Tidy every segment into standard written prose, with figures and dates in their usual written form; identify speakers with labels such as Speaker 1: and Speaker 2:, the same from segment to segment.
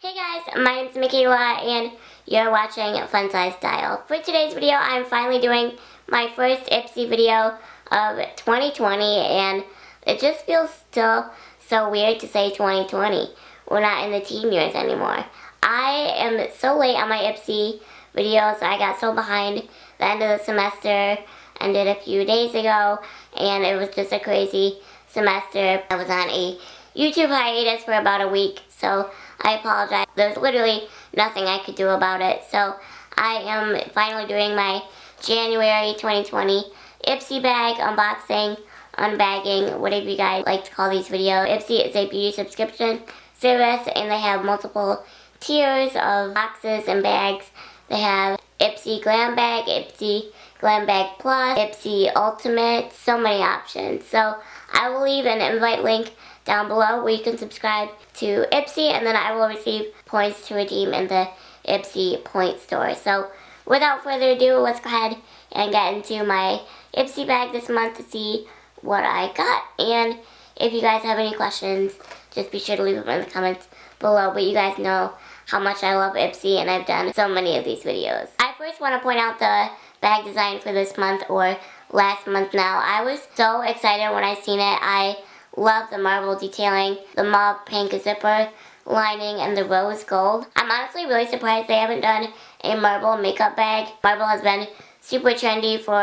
Speaker 1: Hey guys, my name's Michaela and you're watching FunsizedStyle. For today's video, I'm finally doing my first ipsy video of 2020 and it just feels still so weird to say 2020. We're not in the teen years anymore. I am so late on my ipsy videos. I got so behind the end of the semester, ended a few days ago, and it was just a crazy semester. I was on a YouTube hiatus for about a week, so I apologize. There's literally nothing I could do about it. So I am finally doing my January 2020 ipsy bag unboxing, unbagging, whatever you guys like to call these videos. Ipsy is a beauty subscription service and they have multiple tiers of boxes and bags. They have Ipsy Glam Bag, Ipsy Glam Bag Plus, Ipsy Ultimate, so many options. So I will leave an invite link down below where you can subscribe to Ipsy, and then I will receive points to redeem in the Ipsy point store. So without further ado, let's go ahead and get into my Ipsy bag this month to see what I got. And if you guys have any questions, just be sure to leave them in the comments below. But you guys know how much I love Ipsy and I've done so many of these videos. I first want to point out the bag design for this month, or last month now. I was so excited when I seen it. I love the marble detailing, the mauve pink zipper lining, and the rose gold. I'm honestly really surprised they haven't done a marble makeup bag. Marble has been super trendy for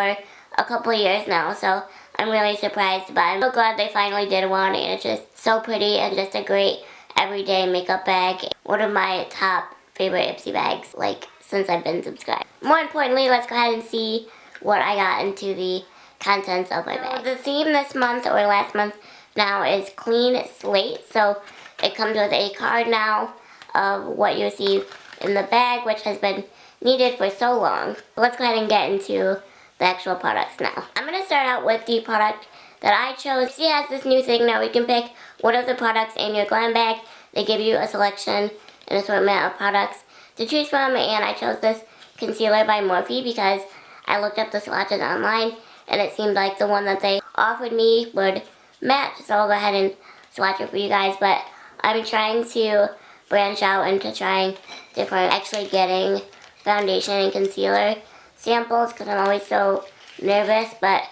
Speaker 1: a couple of years now, so I'm really surprised, but I'm so glad they finally did one, and it's just so pretty and just a great everyday makeup bag. One of my top favorite ipsy bags, like, since I've been subscribed. More importantly, let's go ahead and see what I got into the contents of my bag. The theme this month, or last month now, is clean slate. So it comes with a card now of what you receive in the bag, which has been needed for so long. Let's go ahead and get into the actual products now. I'm going to start out with the product that I chose. Ipsy has this new thing now. We can pick one of the products in your glam bag. They give you a selection and assortment of products to choose from, and I chose this concealer by Morphe because I looked up the swatches online and it seemed like the one that they offered me would match, so I'll go ahead and swatch it for you guys. But I'm trying to branch out into trying different, actually getting foundation and concealer samples because I'm always so nervous, but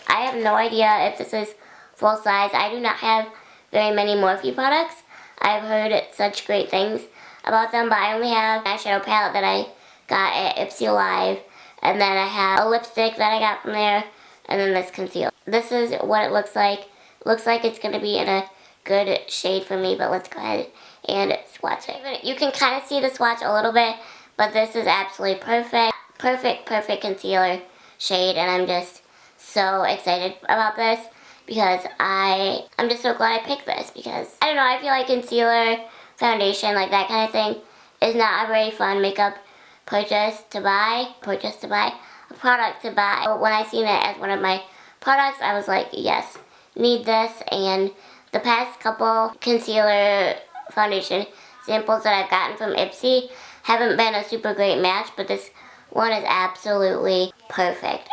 Speaker 1: I have no idea if this is full size. I do not have very many Morphe products. I've heard such great things about them, but I only have an eyeshadow palette that I got at Ipsy Live, and then I have a lipstick that I got from there, and then this concealer. This is what it looks like. Looks like it's going to be in a good shade for me, but let's go ahead and swatch it. You can kind of see the swatch a little bit, but this is absolutely perfect. Perfect concealer shade, and I'm just so excited about this because I'm just so glad I picked this because, I don't know, I feel like concealer, foundation, like that kind of thing is not a very fun makeup purchase to buy, a product to buy. But when I seen it as one of my products, I was like, yes, need this. And the past couple concealer foundation samples that I've gotten from Ipsy haven't been a super great match, but this one is absolutely perfect,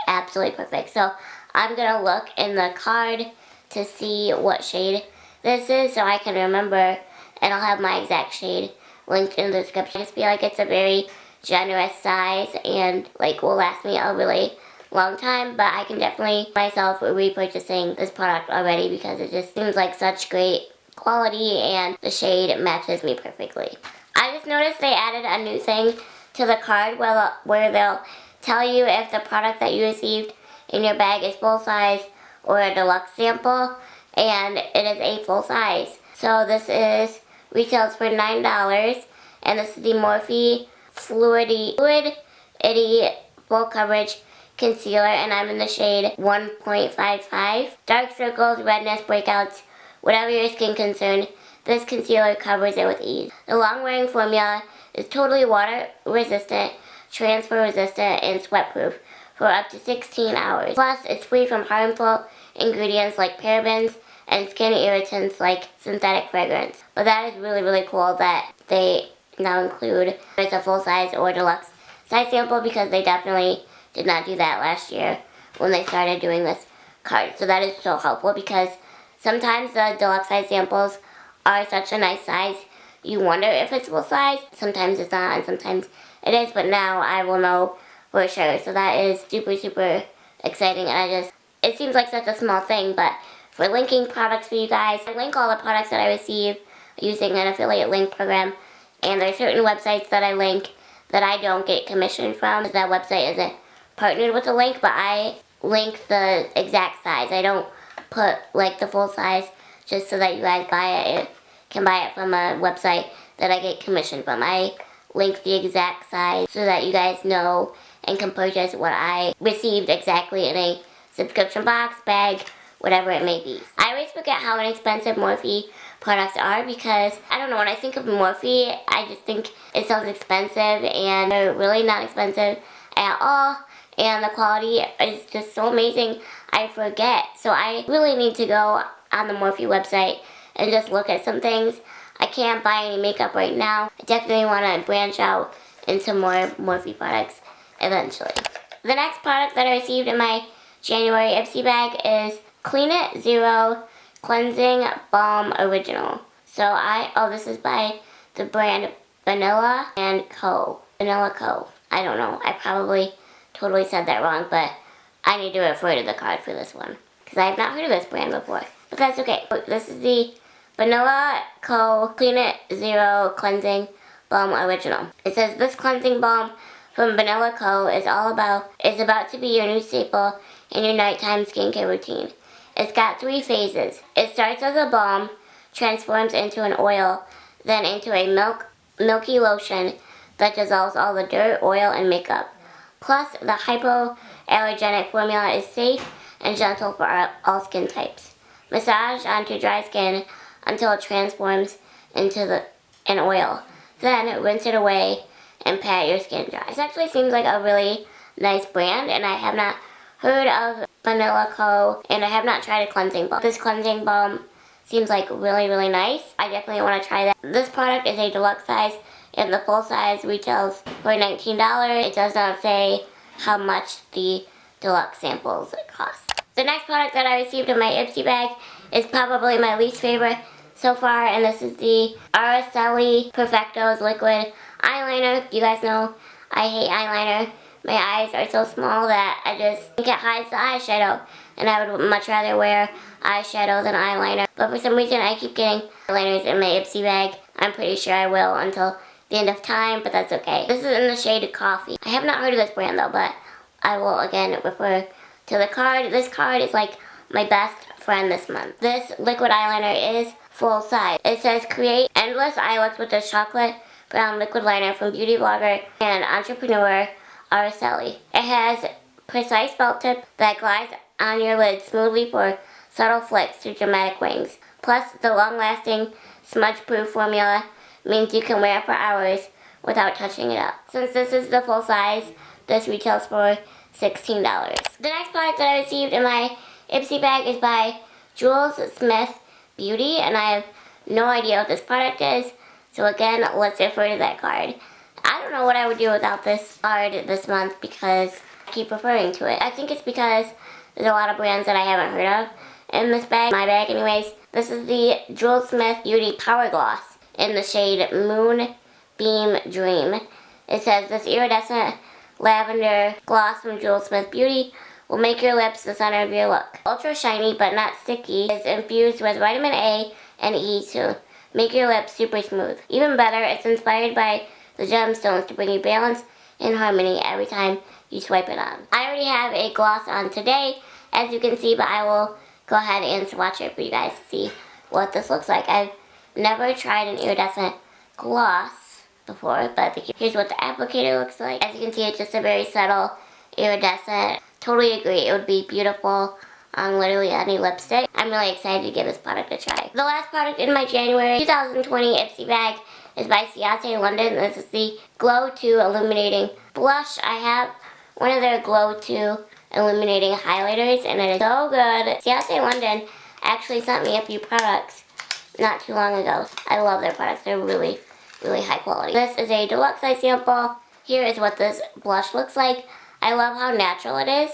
Speaker 1: So I'm gonna look in the card to see what shade this is so I can remember, and I'll have my exact shade linked in the description. I just feel like it's a very generous size and like will last me a really long time, but I can definitely myself repurchasing this product already because it just seems like such great quality and the shade matches me perfectly. I just noticed they added a new thing to the card where they'll tell you if the product that you received in your bag is full size or a deluxe sample, and it is a full size. So this retails for $9, and this is the Morphe Fluid Full Coverage Concealer, and I'm in the shade 1.55. Dark circles, redness, breakouts, whatever your skin concern, this concealer covers it with ease. The long-wearing formula is totally water resistant, transfer resistant, and sweat proof for up to 16 hours. Plus, it's free from harmful ingredients like parabens and skin irritants like synthetic fragrance. But that is really cool that they now include it's a full size or deluxe size sample, because they definitely did not do that last year when they started doing this card. So that is so helpful because sometimes the deluxe size samples are such a nice size you wonder if it's full size. Sometimes it's not and sometimes it is, but now I will know for sure. So that is super, super exciting, and it seems like such a small thing, but for linking products for you guys, I link all the products that I receive using an affiliate link program, and there are certain websites that I link that I don't get commission from. That website isn't partnered with the link, but I link the exact size. I don't put like the full size just so that you guys can buy it from a website that I get commission from. I link the exact size so that you guys know and can purchase what I received exactly in a subscription box, bag, whatever it may be. I always forget how inexpensive Morphe products are because, I don't know, when I think of Morphe, I just think it sounds expensive, and they're really not expensive at all, and the quality is just so amazing, I forget. So I really need to go on the Morphe website and just look at some things. I can't buy any makeup right now. I definitely want to branch out into more Morphe products eventually. The next product that I received in my January Ipsy bag is Clean It Zero Cleansing Balm Original. So this is by the brand Vanilla Co. Vanilla Co. I don't know. I probably totally said that wrong, but I need to refer to the card for this one because I have not heard of this brand before. But that's okay. This is the Vanilla Co. Clean It Zero Cleansing Balm Original. It says this cleansing balm from Vanilla Co. is about to be your new staple in your nighttime skincare routine. It's got 3 phases. It starts as a balm, transforms into an oil, then into a milky lotion that dissolves all the dirt, oil, and makeup. Plus, the hypoallergenic formula is safe and gentle for all skin types. Massage onto dry skin until it transforms into an oil. Then rinse it away and pat your skin dry. This actually seems like a really nice brand, and I have not heard of Vanilla Co. and I have not tried a cleansing balm. This cleansing balm seems like really, really nice. I definitely want to try that. This product is a deluxe size, and the full size retails for $19. It does not say how much the deluxe samples cost. The next product that I received in my Ipsy bag is probably my least favorite so far, and this is the Araceli Perfecto's liquid eyeliner. You guys know I hate eyeliner. My eyes are so small that I just think it hides the eyeshadow, and I would much rather wear eyeshadow than eyeliner. But for some reason I keep getting eyeliners in my Ipsy bag. I'm pretty sure I will until the end of time, but that's okay. This is in the shade Coffee. I have not heard of this brand though, but I will again refer to the card. This card is like my best friend this month. This liquid eyeliner is full size. It says create endless eye looks with this chocolate brown liquid liner from beauty blogger and entrepreneur Araceli. It has precise felt tip that glides on your lid smoothly for subtle flicks to dramatic wings. Plus, the long-lasting smudge-proof formula means you can wear it for hours without touching it up. Since this is the full size, this retails for $16. The next product that I received in my Ipsy bag is by Jules Smith Beauty, and I have no idea what this product is. So again, let's refer to that card. I don't know what I would do without this card this month because I keep referring to it. I think it's because there's a lot of brands that I haven't heard of in this bag, my bag anyways. This is the Jules Smith Beauty Power Gloss in the shade Moonbeam Dream. It says this iridescent lavender gloss from Jules Smith Beauty will make your lips the center of your look. Ultra shiny but not sticky. It's infused with vitamin A and E to make your lips super smooth. Even better, it's inspired by the gemstones to bring you balance and harmony every time you swipe it on. I already have a gloss on today, as you can see, but I will go ahead and swatch it for you guys to see what this looks like. I've never tried an iridescent gloss before, but here's what the applicator looks like. As you can see, it's just a very subtle iridescent. Totally agree, it would be beautiful on literally any lipstick. I'm really excited to give this product a try. The last product in my January 2020 Ipsy bag is by Ciate London. This is the Glow 2 Illuminating Blush. I have one of their Glow 2 Illuminating Highlighters, and it is so good. Ciate London actually sent me a few products not too long ago. I love their products. They're really, really high quality. This is a deluxe size sample. Here is what this blush looks like. I love how natural it is.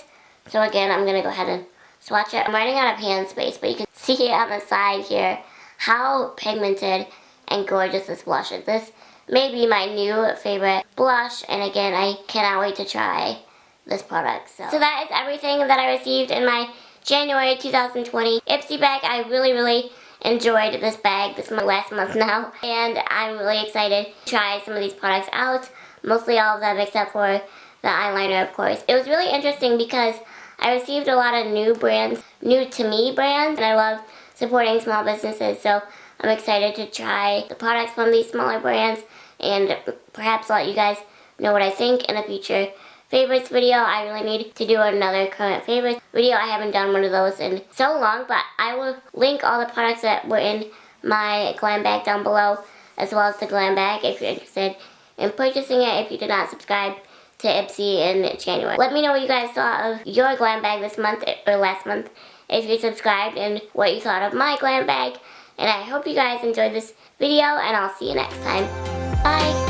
Speaker 1: So again, I'm going to go ahead and swatch it. I'm running out of hand space, but you can see on the side here how pigmented and gorgeous this blush is. This may be my new favorite blush, and again, I cannot wait to try this product. So that is everything that I received in my January 2020 Ipsy bag. I really enjoyed this bag. This is my last month now, and I'm really excited to try some of these products out. Mostly all of them except for the eyeliner, of course. It was really interesting because I received a lot of new brands, new to me brands, and I love supporting small businesses, so I'm excited to try the products from these smaller brands and perhaps let you guys know what I think in a future favorites video. I really need to do another current favorites video. I haven't done one of those in so long, but I will link all the products that were in my glam bag down below, as well as the glam bag if you're interested in purchasing it if you did not subscribe to Ipsy in January. Let me know what you guys thought of your glam bag this month or last month if you subscribed, and what you thought of my glam bag. And I hope you guys enjoyed this video, and I'll see you next time. Bye!